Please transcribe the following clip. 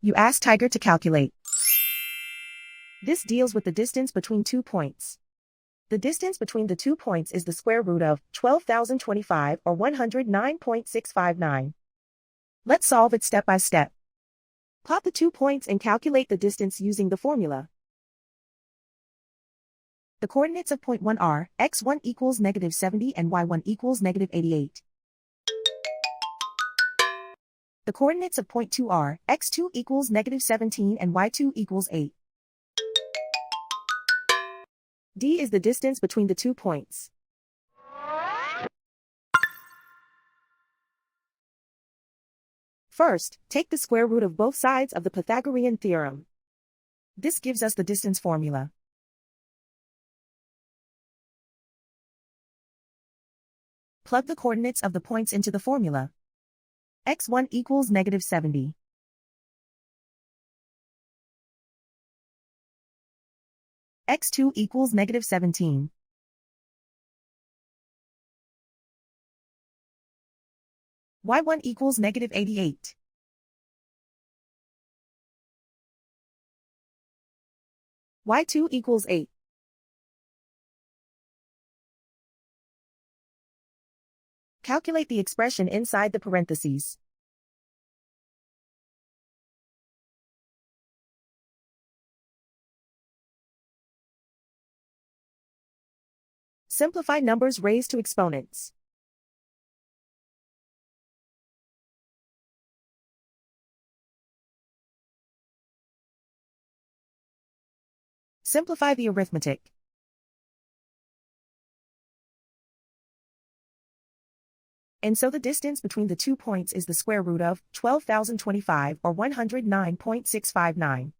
You ask Tiger to calculate. This deals with the distance between 2 points. The distance between the 2 points is the square root of 12,025 or 109.659. Let's solve it step by step. Plot the 2 points and calculate the distance using the formula. The coordinates of point 1 are x1 equals -70 and y1 equals -88. The coordinates of point 2 are x2 equals -17 and y2 equals 8. D is the distance between the 2 points. First, take the square root of both sides of the Pythagorean theorem. This gives us the distance formula. Plug the coordinates of the points into the formula. x1 equals -70. x2 equals -17. y1 equals -88. y2 equals 8. Calculate the expression inside the parentheses. Simplify numbers raised to exponents. Simplify the arithmetic. And so the distance between the 2 points is the square root of 12,025 or 109.659.